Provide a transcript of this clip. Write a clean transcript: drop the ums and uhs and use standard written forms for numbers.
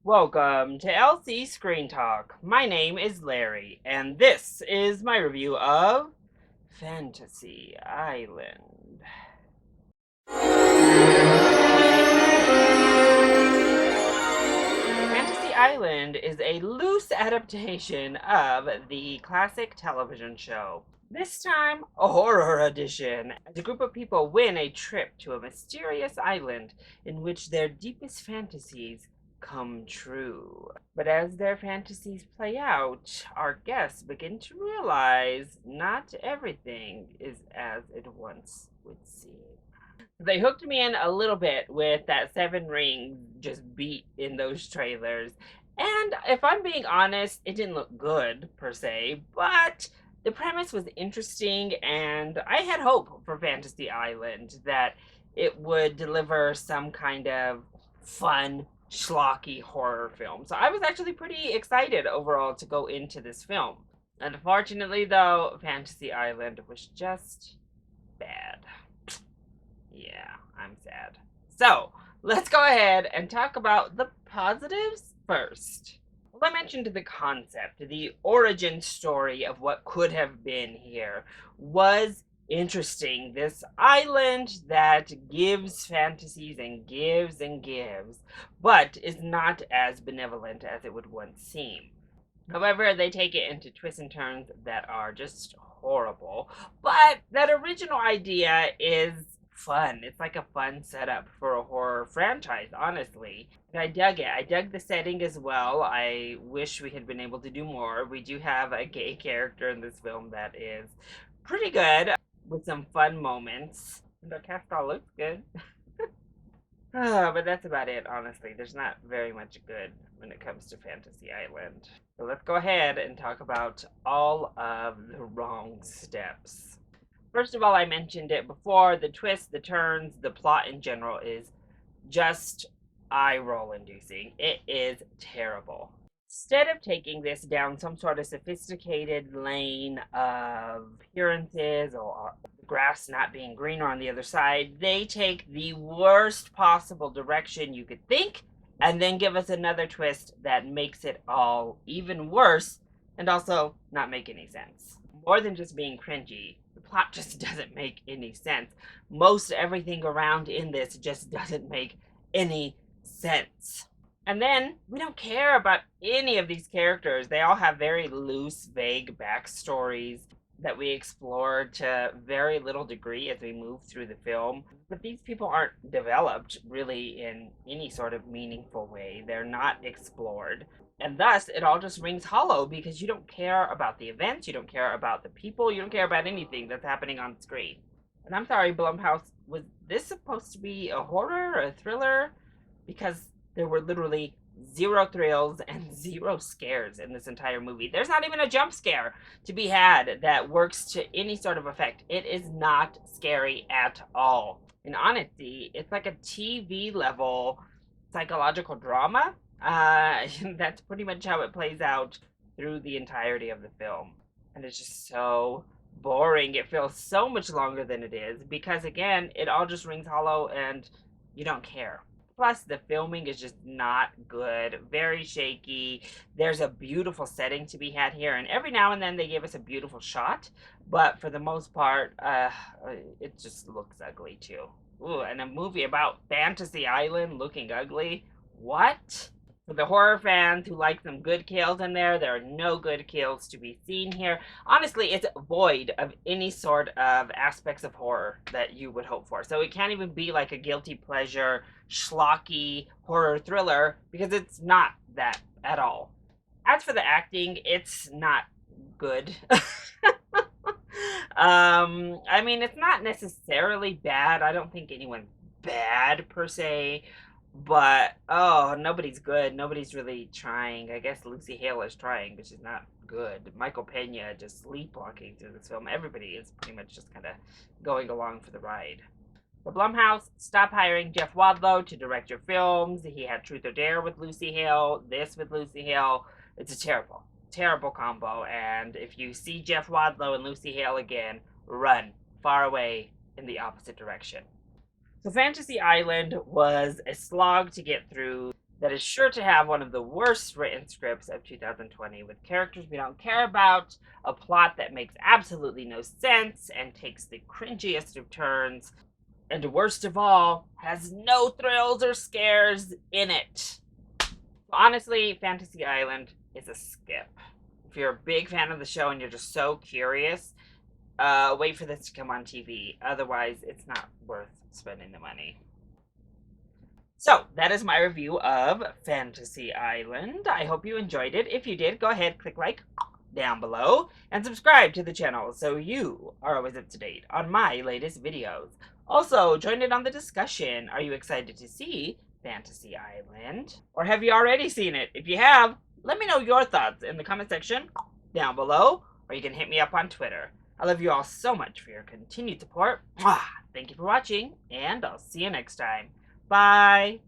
Welcome to LC Screen Talk. My name is Larry, and this is my review of Fantasy Island. Fantasy Island is a loose adaptation of the classic television show. This time, a horror edition, as a group of people win a trip to a mysterious island in which their deepest fantasies come true. But as their fantasies play out, our guests begin to realize not everything is as it once would seem. They hooked me in a little bit with that Seven Rings just beat in those trailers. And if I'm being honest, it didn't look good per se, but the premise was interesting and I had hope for Fantasy Island that it would deliver some kind of fun, schlocky horror film. So I was actually pretty excited overall to go into this film. Unfortunately, though, Fantasy Island was just bad. Yeah, I'm sad. So, let's go ahead and talk about the positives first. Well, I mentioned the concept, the origin story of what could have been here was interesting. This island that gives fantasies and gives, but is not as benevolent as it would once seem. However, they take it into twists and turns that are just horrible. But that original idea is fun. It's like a fun setup for a horror franchise, honestly. And I dug it. I dug the setting as well. I wish we had been able to do more. We do have a gay character in this film that is pretty good with some fun moments. And the cast all looks good. But that's about it, honestly. There's not very much good when it comes to Fantasy Island. So let's go ahead and talk about all of the wrong steps. First of all, I mentioned it before, the twists, the turns, the plot in general is just eye roll inducing. It is terrible. Instead of taking this down some sort of sophisticated lane of appearances or the grass not being greener on the other side, they take the worst possible direction you could think and then give us another twist that makes it all even worse and also not make any sense. More than just being cringy, the plot just doesn't make any sense. Most everything around in this just doesn't make any sense. And then we don't care about any of these characters. They all have very loose, vague backstories that we explore to very little degree as we move through the film. But these people aren't developed really in any sort of meaningful way. They're not explored. And thus, it all just rings hollow because you don't care about the events, you don't care about the people, you don't care about anything that's happening on screen. And I'm sorry, Blumhouse, was this supposed to be a horror or a thriller? Because there were literally zero thrills and zero scares in this entire movie. There's not even a jump scare to be had that works to any sort of effect. It is not scary at all. In honesty, it's like a TV level psychological drama. That's pretty much how it plays out through the entirety of the film. And it's just so boring. It feels so much longer than it is because, again, it all just rings hollow and you don't care. Plus, the filming is just not good, very shaky. There's a beautiful setting to be had here, and every now and then they give us a beautiful shot, but for the most part, it just looks ugly too. Ooh, and a movie about Fantasy Island looking ugly? What? For the horror fans who like some good kills in there, there are no good kills to be seen here. Honestly, it's void of any sort of aspects of horror that you would hope for. So it can't even be like a guilty pleasure, schlocky horror thriller because it's not that at all. As for the acting, it's not good. I mean, it's not necessarily bad. I don't think anyone's bad per se. But oh, nobody's good. Nobody's really trying. I guess Lucy Hale is trying, but she's not good. Michael Pena just sleepwalking through this film. Everybody is pretty much just kind of going along for the ride. But Blumhouse, stop hiring Jeff Wadlow to direct your films. He had Truth or Dare with Lucy Hale, this with Lucy Hale. It's a terrible, terrible combo. And if you see Jeff Wadlow and Lucy Hale again, run far away in the opposite direction. So Fantasy Island was a slog to get through. that is sure to have one of the worst written scripts of 2020, with characters we don't care about, a plot that makes absolutely no sense and takes the cringiest of turns, and worst of all, has no thrills or scares in it. Honestly, Fantasy Island is a skip. If you're a big fan of the show and you're just so curious, wait for this to come on TV. Otherwise, it's not worth spending the money. So, that is my review of Fantasy Island. I hope you enjoyed it. If you did, go ahead, click like down below, and subscribe to the channel so you are always up to date on my latest videos. Also, join in on the discussion. Are you excited to see Fantasy Island? Or have you already seen it? If you have, let me know your thoughts in the comment section down below, or you can hit me up on Twitter. I love you all so much for your continued support. Thank you for watching, and I'll see you next time. Bye!